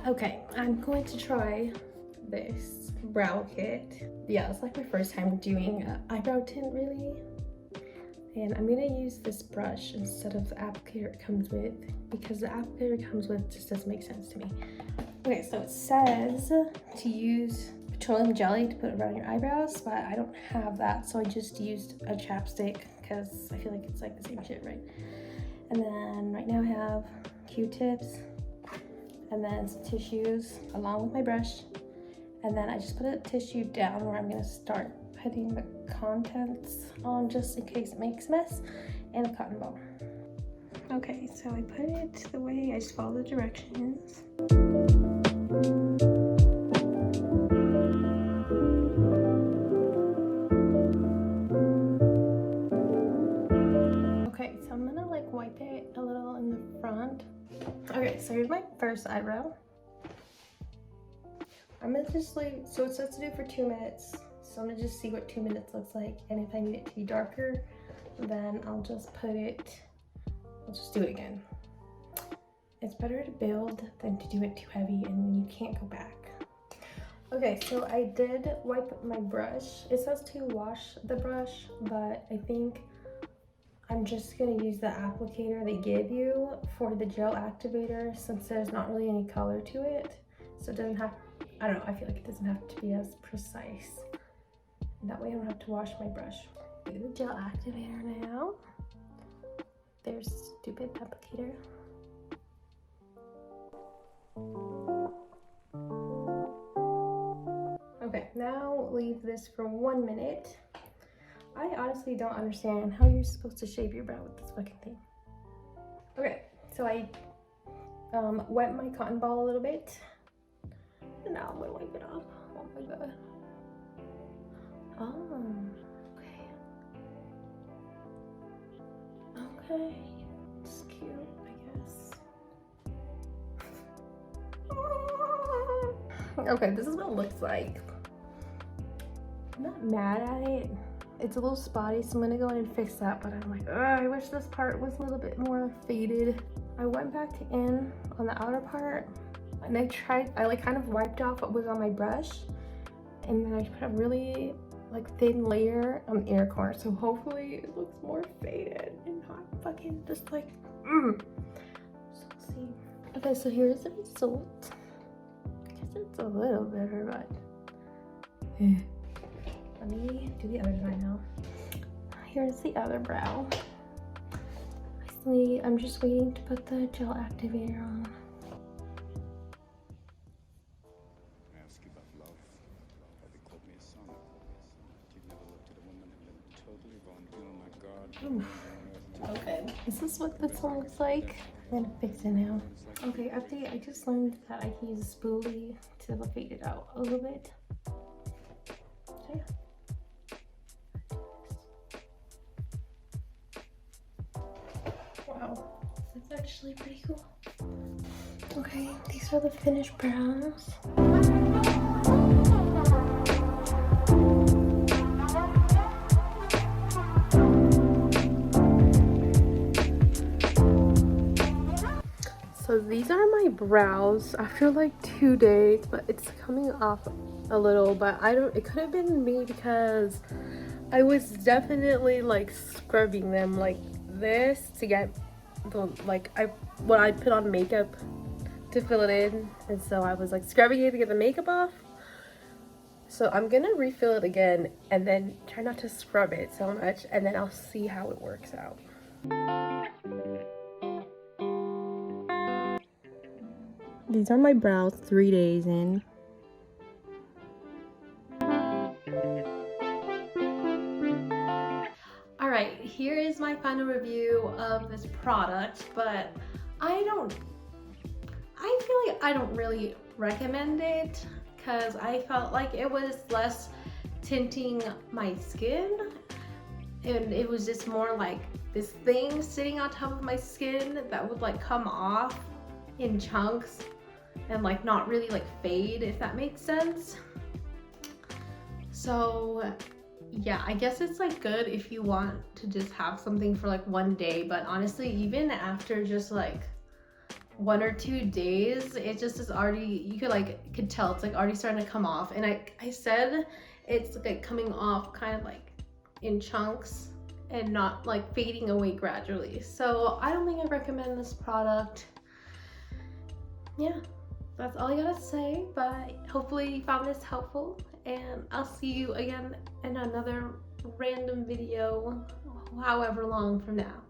Okay, I'm going to try this brow kit. Yeah, it's like my first time doing eyebrow tint really. And I'm gonna use this brush instead of the applicator it comes with, because the applicator it comes with just doesn't make sense to me. Okay, so it says to use petroleum jelly to put around your eyebrows, but I don't have that, so I just used a chapstick because I feel like it's like the same shit, right? And then right now I have Q-tips and then some tissues along with my brush. And then I just put a tissue down where I'm gonna start putting the contents on just in case it makes a mess, and a cotton ball. Okay, so I put it the way I just follow the directions. Okay, so I'm gonna like wipe it a little in the front. Okay, so here's my first eyebrow. I'm gonna just leave, so it says to do for 2 minutes. So I'm gonna just see what 2 minutes looks like. And if I need it to be darker, then I'll just do it again. It's better to build than to do it too heavy and then you can't go back. Okay, so I did wipe my brush. It says to wash the brush, but I think I'm just gonna use the applicator they give you for the gel activator since there's not really any color to it. So it doesn't have, I don't know, I feel like it doesn't have to be as precise. That way I don't have to wash my brush. Do the gel activator now. There's stupid applicator. Okay, now leave this for 1 minute. I honestly don't understand how you're supposed to shape your brow with this fucking thing. Okay, so I wet my cotton ball a little bit. And now I'm gonna wipe it off. Oh my god. Oh, okay. Okay, it's cute, I guess. Okay, this is what it looks like. I'm not mad at it. It's a little spotty, so I'm gonna go in and fix that, but I'm like, I wish this part was a little bit more faded. I went back in on the outer part and I like kind of wiped off what was on my brush, and then I put a really like thin layer on the inner corner, so hopefully it looks more faded and not fucking just like So let's see. Okay, so here's the result. I guess it's a little better, but let me do the other side now. Here's the other brow. I'm just waiting to put the gel activator on. Okay, this is what this one looks like. I'm gonna fix it now. Okay, I just learned that I can use a spoolie to fade it out a little bit. So yeah. Wow, that's actually pretty cool. Okay, these are the finished brows. So these are my brows after like 2 days, but it's coming off a little, but it could have been me because I was definitely like scrubbing them like this to get the when I put on makeup to fill it in, and so I was like scrubbing it to get the makeup off. So I'm gonna refill it again and then try not to scrub it so much, and then I'll see how it works out. These are my brows 3 days in. Alright, here is my final review of this product, but I feel like I don't really recommend it because I felt like it was less tinting my skin, and it was just more like this thing sitting on top of my skin that would like come off in chunks and like not really like fade, if that makes sense. So yeah, I guess it's like good if you want to just have something for like 1 day, but honestly, even after just like 1 or 2 days, it just is already, you could tell it's like already starting to come off. And I said it's like coming off kind of like in chunks and not like fading away gradually. So I don't think I recommend this product. Yeah, that's all I gotta say, but hopefully you found this helpful, and I'll see you again in another random video however long from now.